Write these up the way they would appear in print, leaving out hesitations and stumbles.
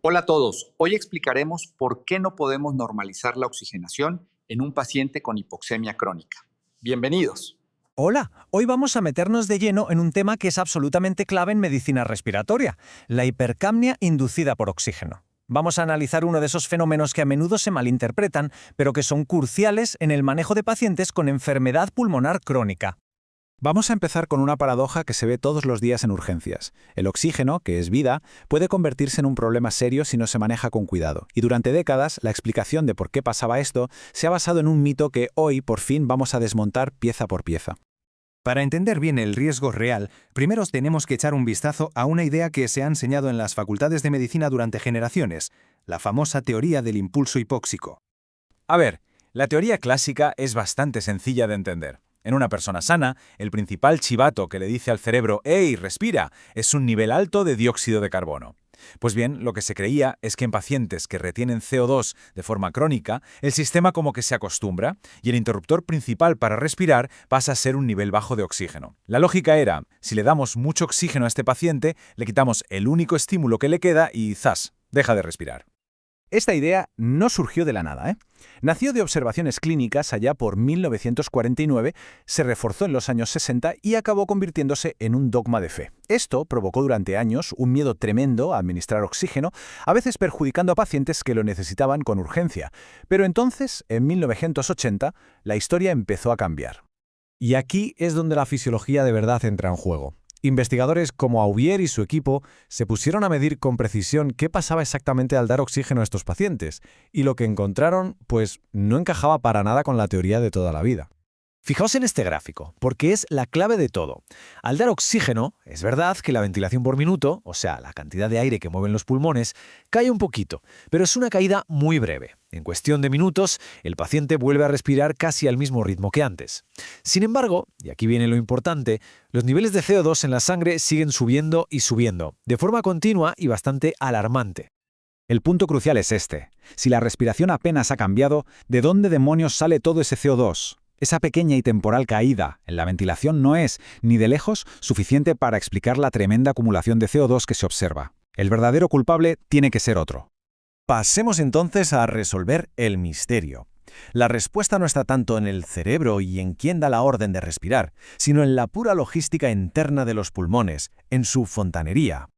Hola a todos. Hoy explicaremos por qué no podemos normalizar la oxigenación en un paciente con hipoxemia crónica. Bienvenidos. Hola, hoy vamos a meternos de lleno en un tema que es absolutamente clave en medicina respiratoria, la hipercapnia inducida por oxígeno. Vamos a analizar uno de esos fenómenos que a menudo se malinterpretan, pero que son cruciales en el manejo de pacientes con enfermedad pulmonar crónica. Vamos a empezar con una paradoja que se ve todos los días en urgencias. El oxígeno, que es vida, puede convertirse en un problema serio si no se maneja con cuidado. Y durante décadas, la explicación de por qué pasaba esto se ha basado en un mito que hoy, por fin, vamos a desmontar pieza por pieza. Para entender bien el riesgo real, primero tenemos que echar un vistazo a una idea que se ha enseñado en las facultades de medicina durante generaciones, la famosa teoría del impulso hipóxico. A ver, la teoría clásica es bastante sencilla de entender. En una persona sana, el principal chivato que le dice al cerebro «¡Ey, respira!» es un nivel alto de dióxido de carbono. Pues bien, lo que se creía es que en pacientes que retienen CO2 de forma crónica, el sistema como que se acostumbra y el interruptor principal para respirar pasa a ser un nivel bajo de oxígeno. La lógica era, si le damos mucho oxígeno a este paciente, le quitamos el único estímulo que le queda y ¡zas!, deja de respirar. Esta idea no surgió de la nada, Nació de observaciones clínicas allá por 1949, se reforzó en los años 60 y acabó convirtiéndose en un dogma de fe. Esto provocó durante años un miedo tremendo a administrar oxígeno, a veces perjudicando a pacientes que lo necesitaban con urgencia. Pero entonces, en 1980, la historia empezó a cambiar. Y aquí es donde la fisiología de verdad entra en juego. Investigadores como Aubier y su equipo se pusieron a medir con precisión qué pasaba exactamente al dar oxígeno a estos pacientes, y lo que encontraron, pues, no encajaba para nada con la teoría de toda la vida. Fijaos en este gráfico, porque es la clave de todo. Al dar oxígeno, es verdad que la ventilación por minuto, o sea, la cantidad de aire que mueven los pulmones, cae un poquito, pero es una caída muy breve. En cuestión de minutos, el paciente vuelve a respirar casi al mismo ritmo que antes. Sin embargo, y aquí viene lo importante, los niveles de CO2 en la sangre siguen subiendo y subiendo, de forma continua y bastante alarmante. El punto crucial es este. Si la respiración apenas ha cambiado, ¿de dónde demonios sale todo ese CO2? Esa pequeña y temporal caída en la ventilación no es, ni de lejos, suficiente para explicar la tremenda acumulación de CO2 que se observa. El verdadero culpable tiene que ser otro. Pasemos entonces a resolver el misterio. La respuesta no está tanto en el cerebro y en quién da la orden de respirar, sino en la pura logística interna de los pulmones, en su fontanería.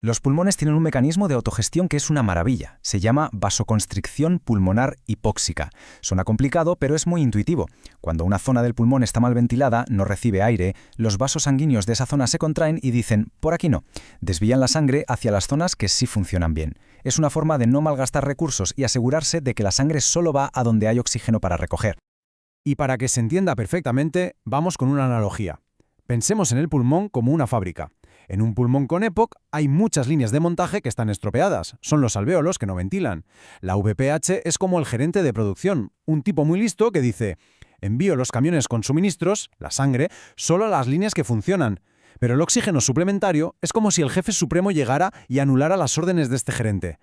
Los pulmones tienen un mecanismo de autogestión que es una maravilla. Se llama vasoconstricción pulmonar hipóxica. Suena complicado, pero es muy intuitivo. Cuando una zona del pulmón está mal ventilada, no recibe aire, los vasos sanguíneos de esa zona se contraen y dicen, por aquí no. Desvían la sangre hacia las zonas que sí funcionan bien. Es una forma de no malgastar recursos y asegurarse de que la sangre solo va a donde hay oxígeno para recoger. Y para que se entienda perfectamente, vamos con una analogía. Pensemos en el pulmón como una fábrica. En un pulmón con EPOC hay muchas líneas de montaje que están estropeadas. Son los alvéolos que no ventilan. La VPH es como el gerente de producción, un tipo muy listo que dice: envío los camiones con suministros, la sangre, solo a las líneas que funcionan. Pero el oxígeno suplementario es como si el jefe supremo llegara y anulara las órdenes de este gerente.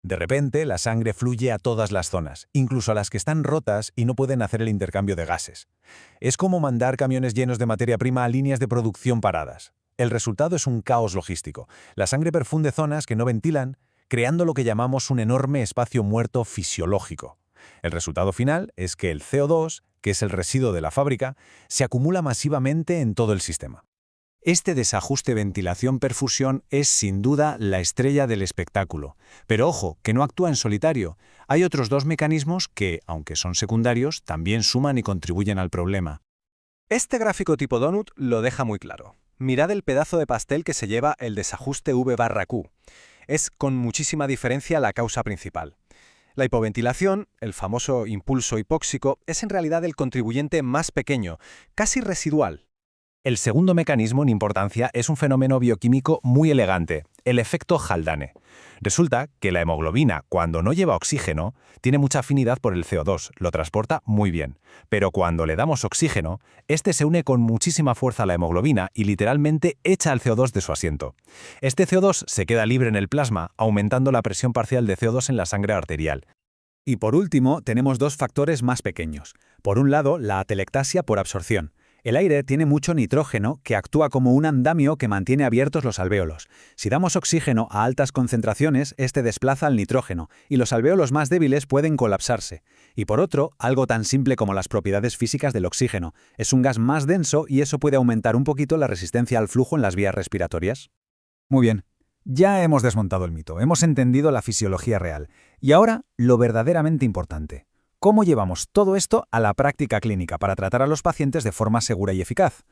De repente, la sangre fluye a todas las zonas, incluso a las que están rotas y no pueden hacer el intercambio de gases. Es como mandar camiones llenos de materia prima a líneas de producción paradas. El resultado es un caos logístico. La sangre perfunde zonas que no ventilan, creando lo que llamamos un enorme espacio muerto fisiológico. El resultado final es que el CO2, que es el residuo de la fábrica, se acumula masivamente en todo el sistema. Este desajuste ventilación-perfusión es sin duda la estrella del espectáculo. Pero ojo, que no actúa en solitario. Hay otros dos mecanismos que, aunque son secundarios, también suman y contribuyen al problema. Este gráfico tipo donut lo deja muy claro. Mirad el pedazo de pastel que se lleva el desajuste V/Q. Es con muchísima diferencia la causa principal. La hipoventilación, el famoso impulso hipóxico, es en realidad el contribuyente más pequeño, casi residual. El segundo mecanismo en importancia es un fenómeno bioquímico muy elegante, el efecto Haldane. Resulta que la hemoglobina, cuando no lleva oxígeno, tiene mucha afinidad por el CO2, lo transporta muy bien. Pero cuando le damos oxígeno, este se une con muchísima fuerza a la hemoglobina y literalmente echa al CO2 de su asiento. Este CO2 se queda libre en el plasma, aumentando la presión parcial de CO2 en la sangre arterial. Y por último, tenemos dos factores más pequeños. Por un lado, la atelectasia por absorción. El aire tiene mucho nitrógeno que actúa como un andamio que mantiene abiertos los alvéolos. Si damos oxígeno a altas concentraciones, este desplaza al nitrógeno y los alvéolos más débiles pueden colapsarse. Y por otro, algo tan simple como las propiedades físicas del oxígeno. Es un gas más denso y eso puede aumentar un poquito la resistencia al flujo en las vías respiratorias. Muy bien. Ya hemos desmontado el mito, hemos entendido la fisiología real. Y ahora, lo verdaderamente importante. ¿Cómo llevamos todo esto a la práctica clínica para tratar a los pacientes de forma segura y eficaz?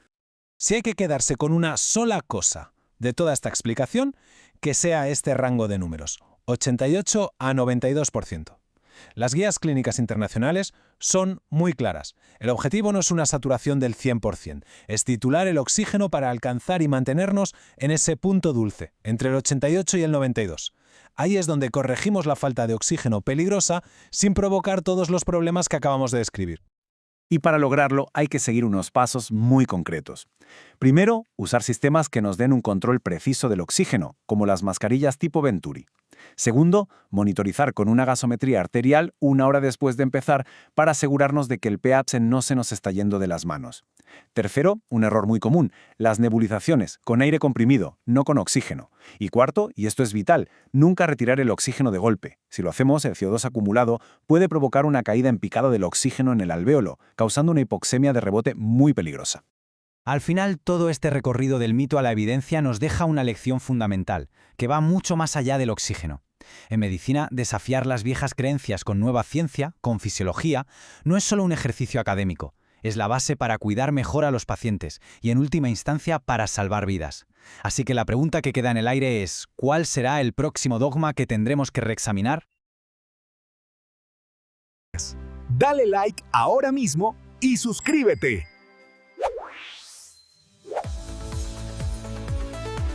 Si hay que quedarse con una sola cosa de toda esta explicación, que sea este rango de números, 88 a 92%. Las guías clínicas internacionales son muy claras. El objetivo no es una saturación del 100%, es titular el oxígeno para alcanzar y mantenernos en ese punto dulce, entre el 88 y el 92. Ahí es donde corregimos la falta de oxígeno peligrosa sin provocar todos los problemas que acabamos de describir. Y para lograrlo hay que seguir unos pasos muy concretos. Primero, usar sistemas que nos den un control preciso del oxígeno, como las mascarillas tipo Venturi. Segundo, monitorizar con una gasometría arterial 1 hora después de empezar para asegurarnos de que el pH no se nos está yendo de las manos. Tercero, un error muy común, las nebulizaciones, con aire comprimido, no con oxígeno. Y cuarto, y esto es vital, nunca retirar el oxígeno de golpe. Si lo hacemos, el CO2 acumulado puede provocar una caída en picado del oxígeno en el alvéolo, causando una hipoxemia de rebote muy peligrosa. Al final, todo este recorrido del mito a la evidencia nos deja una lección fundamental, que va mucho más allá del oxígeno. En medicina, desafiar las viejas creencias con nueva ciencia, con fisiología, no es solo un ejercicio académico, es la base para cuidar mejor a los pacientes y, en última instancia, para salvar vidas. Así que la pregunta que queda en el aire es, ¿cuál será el próximo dogma que tendremos que reexaminar? Dale like ahora mismo y suscríbete.